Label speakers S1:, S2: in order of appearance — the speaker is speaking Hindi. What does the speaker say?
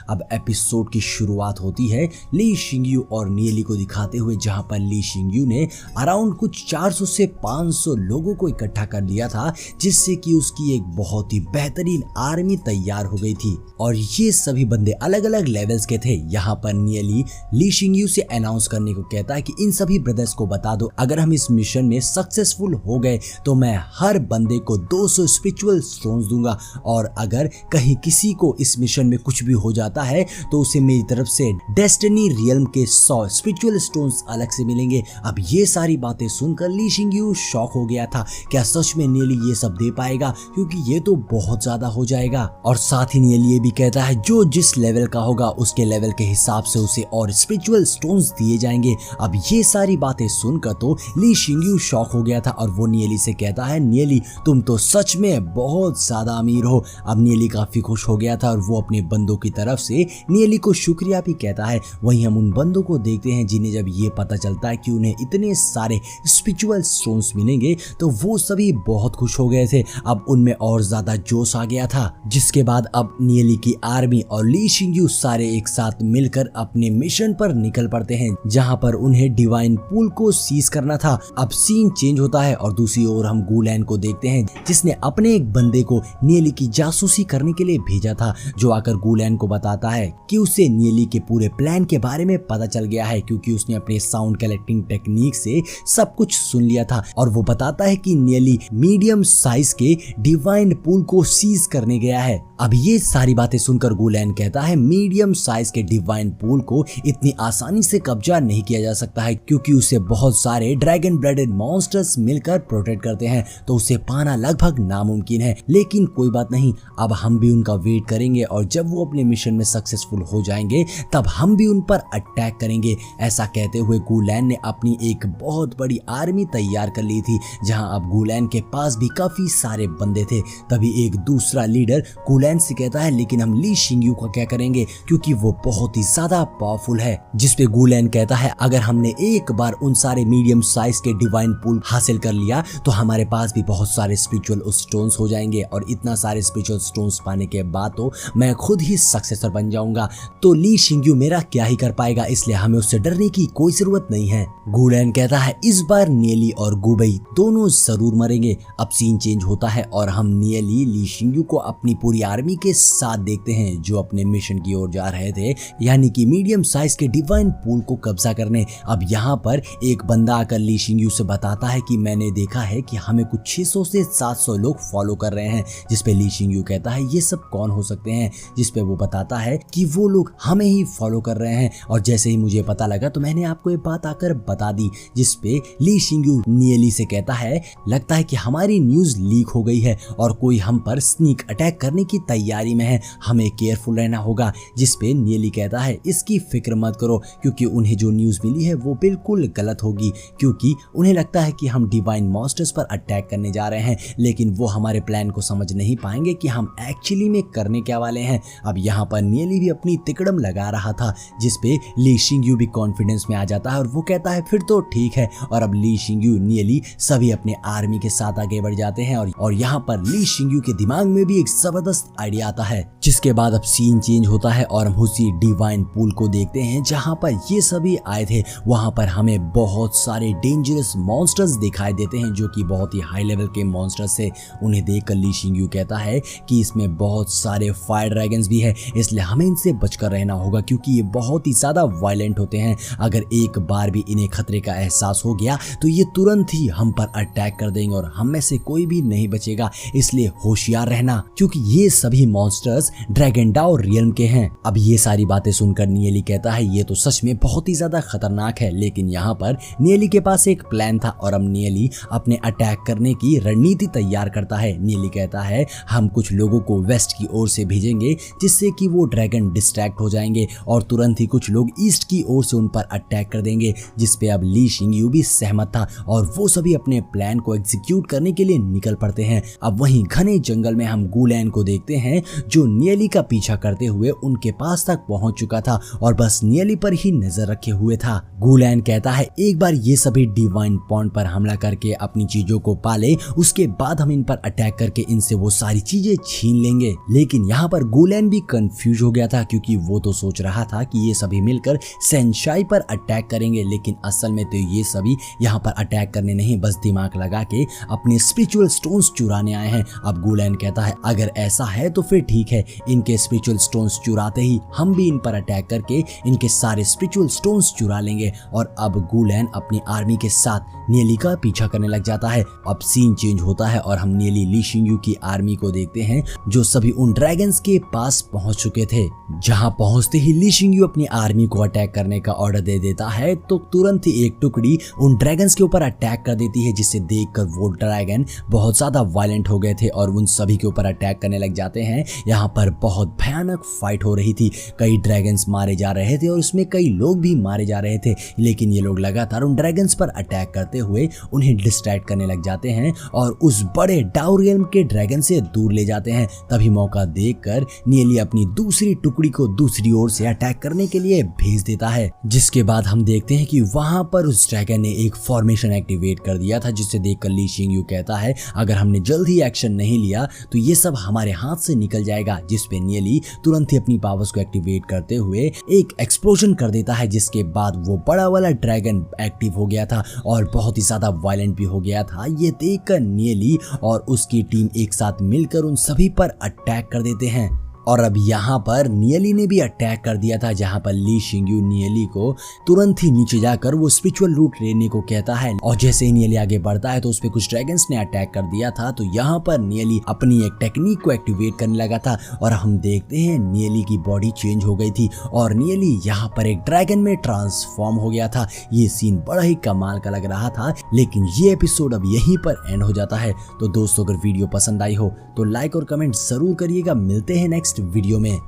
S1: अब एपिसोड की शुरुआत होती है ली शिंगयू और नियली को दिखाते हुए, जहां पर ली शिंगयू ने अराउंड कुछ 400 से 500 लोगों को इकट्ठा कर लिया था, जिससे कि उसकी एक बहुत ही बेहतरीन आर्मी तैयार हो गई थी और ये सभी बंदे अलग अलग लेवल्स के थे। यहाँ पर नियली ली शिंगयू से अनाउंस करने को कहता है कि इन सभी ब्रदर्स को बता दो, अगर हम इस मिशन में सक्सेसफुल हो गए तो मैं हर बंदे को 200 स्पिरिचुअल स्टोन्स दूंगा और अगर कहीं किसी को इस मिशन में कुछ भी हो जाता है तो उसे मेरी तरफ से डेस्टिनी रियल्म के 100 स्पिरिचुअल स्टोन्स अलग से मिलेंगे। अब ये सारी बातें सुनकर ली शिंगयू शॉक हो गया था, क्या सच में नियली ये सब दे पाएगा, क्योंकि ये तो बहुत ज्यादा हो जाएगा। और साथ ही नियली ये भी कहता है जो जिस लेवल का होगा उसके लेवल के हिसाब से उसे और स्पिरिचुअल स्टोन्स दिए जाएंगे। अब ये सारी बातें सुनकर तो ली शिंगयू शॉक हो गया था और वो नियली से कहता है, नियली तुम तो सच में बहुत ज्यादा अमीर हो। अब नियली काफी खुश हो गया था और वो अपने बंदों की तरफ से नियली को शुक्रिया भी कहता है। वहीं हम उन बंदों को देखते हैं जिन्हें जब ये पता चलता है कि उन्हें इतने सारे स्पिरिचुअल स्टोन्स मिलेंगे तो वो सभी बहुत खुश हो गए थे। अब उनमें और ज्यादा जोश आ गया था, जिसके बाद अब नियली की आर्मी और ली शिंगयू सारे एक साथ मिलकर अपने मिशन पर निकल पड़ते हैं, जहां पर उन्हें डिवाइन पूल को सीज करना था। अब सीन चेंज होता है और दूसरी ओर हम गुलैन को देखते हैं, जिसने अपने एक बंदे को नियली की जासूसी करने के लिए भेजा था, जो आकर गुलैन को बताता है कि उसे नियली के पूरे प्लान के बारे में पता चल गया है, क्योंकि उसने अपने साउंड कलेक्टिंग टेक्निक से सब कुछ सुन लिया था। और वो बताता है कि नियली मीडियम साइज के डिवाइन पूल को सीज करने गया है। अब ये सारी बातें सुनकर गुलैन कहता है मीडियम साइज के डिवाइन पूल को इतनी आसानी से कब्जा नहीं किया जा सकता है, क्योंकि उसे बहुत सारे ड्रैगन ब्लडेड मॉन्स्टर्स मिलकर प्रोटेक्ट करते हैं, तो उसे पाना लगभग नामुमकिन है। लेकिन कोई बात नहीं, अब हम भी उनका वेट करेंगे और जब वो अपने मिशन में सक्सेसफुल हो जाएंगे तब हम भी उन पर अटैक करेंगे। ऐसा कहते हुए गुलैन ने अपनी एक बहुत बड़ी आर्मी तैयार कर ली थी, जहां अब गुलैन के पास भी काफी सारे बंदे थे। तभी एक दूसरा लीडर गुलैन से कहता है, लेकिन हम ली शिंगयू का क्या करेंगे, क्योंकि वो बहुत ही ज्यादा पावरफुल है। जिसपे गुलैन कहता है, अगर हमने एक बार उन सारे मीडियम साइज के डिवाइन पूल हासिल कर लिया तो हमारे पास भी बहुत सारे स्पिरिचुअल स्टोन्स हो जाएंगे और इतना सारे स्पिरिचुअल स्टोन्स पाने के बाद तो मैं खुद ही सक्सेसर बन जाऊंगा, तो ली शिंगयू मेरा क्या ही कर पाएगा, इसलिए हमें उससे डरने की कोई जरूरत नहीं है। गुलैन कहता है, इस बार नियली और गुबई दोनों जरूर मरेंगे। अब सीन चेंज होता है और हम नियली ली शिंगयू को अपनी पूरी आर्मी के साथ देखते हैं, जो अपने मिशन की ओर जा रहे थे, यानी कि मीडियम साइज के डिवाइन पूल को कब्जा करने। अब यहाँ पर एक बंदा आकर ली शिंगयू से बताता है कि मैंने देखा है कि हमें कुछ 600 से 700 लोग फॉलो कर रहे हैं। जिसपे ली शिंगयू कहता है, ये सब कौन हो सकते हैं, जिसपे वो बताता है कि वो लोग हमें ही फॉलो कर रहे हैं और जैसे ही मुझे पता लगा तो मैंने आपको ये बात आकर बता दी। जिसपे ली शिंगयू नियली से कहता है, लगता है कि हमारी न्यूज लीक हो गई है और कोई हम पर स्नीक अटैक करने की तैयारी में है, हमें केयरफुल रहना होगा। जिसपे नियली कहता है, इसकी फिक्र मत करो, क्योंकि उन्हें जो न्यूज मिली है वो बिल्कुल गलत होगी, क्योंकि उन्हें लगता है कि हम डिवाइन मॉन्स्टर्स पर अटैक करने जा रहे हैं, लेकिन वो हमारे प्लान को समझ नहीं पाएंगे कि हम एक्चुअली में करने क्या वाले हैं। अब यहाँ पर नियली भी अपनी तिकड़म लगा रहा था, जिसपे ली शिंगयू भी कॉन्फिडेंस में आ जाता है और वो कहता है, फिर तो ठीक है। और अब ली शिंगयू नियली सभी अपने आर्मी के साथ आगे बढ़ जाते हैं और यहाँ पर ली शिंगयू के दिमाग में भी एक जबरदस्त आइडिया आता है। जिसके बाद अब सीन चेंज होता है और हम उसी डिवाइन पूल को देखते हैं जहां पर ये सभी आए थे। वहां पर हमें बहुत सारे डेंजरस मॉन्स्टर्स दिखाई देते हैं, जो कि बहुत ही हाई लेवल के मॉन्स्टर्स थे। उन्हें देखकर ली शिंगयू कहता है कि इसमें बहुत सारे फायर ड्रैगन्स भी है, इसलिए हमें इनसे बचकर रहना होगा, क्योंकि ये बहुत ही ज्यादा वायलेंट होते हैं। अगर एक बार भी इन्हें खतरे का एहसास हो गया तो ये तुरंत ही हम पर अटैक कर देंगे और हम में से कोई भी नहीं बचेगा, इसलिए होशियार रहना, क्योंकि ये सभी मॉन्स्टर्स ड्रैगनडाउ रियल्म के हैं। अब ये सारी बातें सुनकर नियली कहता है, ये तो सच में बहुत ही ज्यादा खतरनाक है, लेकिन यहाँ पर नियली के पास एक प्लान था और अब नियली अपने अटैक करने की रणनीति तैयार करता है। नियली कहता है, हम कुछ लोगों को वेस्ट की ओर से भेजेंगे, जिससे कि वो ड्रैगन डिस्ट्रैक्ट हो जाएंगे और तुरंत ही कुछ लोग ईस्ट की ओर से उन पर अटैक कर देंगे। जिसपे अब ली शिंगयू भी सहमत था और वो सभी अपने प्लान को एग्जीक्यूट करने के लिए निकल पड़ते हैं। अब वहीं घने जंगल में हम गुलैन को देखते देखते हैं जो नियली का पीछा करते हुए उनके पास तक पहुंच चुका था और बस नियली पर ही नजर रखे हुए था। गुलैन कहता है एक बार ये सभी डिवाइन पॉन्ड पर हमला करके अपनी चीजों को पाले, उसके बाद हम इन पर अटैक करके इनसे वो सारी चीजें छीन लेंगे। लेकिन यहाँ पर गुलैन भी कंफ्यूज हो गया था क्योंकि वो तो सोच रहा था कि ये सभी मिलकर सैनशाई पर अटैक करेंगे, लेकिन असल में तो ये सभी यहाँ पर अटैक करने नहीं, बस दिमाग लगा के अपने स्पिरिचुअल स्टोन्स चुराने आए हैं। अब गुलैन कहता है अगर ऐसा है तो फिर ठीक है, इनके स्पिरिचुअल स्टोन्स चुराते ही हम भी इन पर अटैक करके इनके सारे स्पिरिचुअल स्टोन्स चुरा लेंगे। और अब गुलैन अपनी आर्मी के साथ नियली का पीछा करने लग जाता है। अब सीन चेंज होता है और हम नियली ली शिंगयू की आर्मी को देखते हैं जो सभी उन ड्रैगन्स के पास पहुंच चुके थे। जहां पहुंचते ही ली शिंगयू अपनी आर्मी को अटैक करने का ऑर्डर दे देता है तो तुरंत ही एक टुकड़ी उन ड्रैगन्स के ऊपर अटैक कर देती है, जिसे देखकर वो ड्रैगन बहुत ज्यादा वायलेंट हो गए थे और उन सभी के ऊपर अटैक करने लग जाते हैं। यहाँ पर बहुत भयानक फाइट हो रही थी, कई ड्रैगन्स मारे जा रहे थे और उसमें कई लोग भी मारे जा रहे थे, लेकिन ये लोग लगातार उन ड्रैगन्स पर अटैक करते हुए उन्हें डिस्ट्रैक्ट करने लग जाते हैं और उस बड़े डाउरियम के ड्रैगन से दूर ले जाते हैं। तभी मौका देखकर नियली अपनी दूसरी टुकड़ी को दूसरी ओर से अटैक करने के लिए भेज देता है, जिसके बाद हम देखते हैं कि वहां पर उस ड्रैगन ने एक फॉर्मेशन एक्टिवेट कर दिया था, जिसे देखकर ली शिंगयू कहता है अगर हमने जल्द ही एक्शन नहीं लिया तो ये सब हमारे हाथ से निकल जाएगा। जिसपे नियली तुरंत ही अपनी पावर्स को एक्टिवेट करते हुए एक एक्सप्लोजन कर देता है, जिसके बाद वो बड़ा वाला ड्रैगन एक्टिव हो गया था और बहुत ही ज्यादा वायलेंट भी हो गया था। ये देखकर नियली और उसकी टीम एक साथ मिलकर उन सभी पर अटैक कर देते हैं। और अब यहाँ पर नियली ने भी अटैक कर दिया था, जहाँ पर ली शिंगयू नियली को तुरंत ही नीचे जाकर वो स्पिरिचुअल रूट लेने को कहता है और जैसे ही नियली आगे बढ़ता है तो उस पे कुछ ड्रैगन्स ने अटैक कर दिया था। तो यहाँ पर नियली अपनी एक टेक्निक को एक्टिवेट करने लगा था और हम देखते हैं नियली की बॉडी चेंज हो गई थी और नियली यहाँ पर एक ड्रैगन में ट्रांसफॉर्म हो गया था। ये सीन बड़ा ही कमाल का लग रहा था, लेकिन ये एपिसोड अब यहीं पर एंड हो जाता है। तो दोस्तों अगर वीडियो पसंद आई हो तो लाइक और कमेंट जरूर करिएगा। मिलते हैं नेक्स्ट वीडियो में।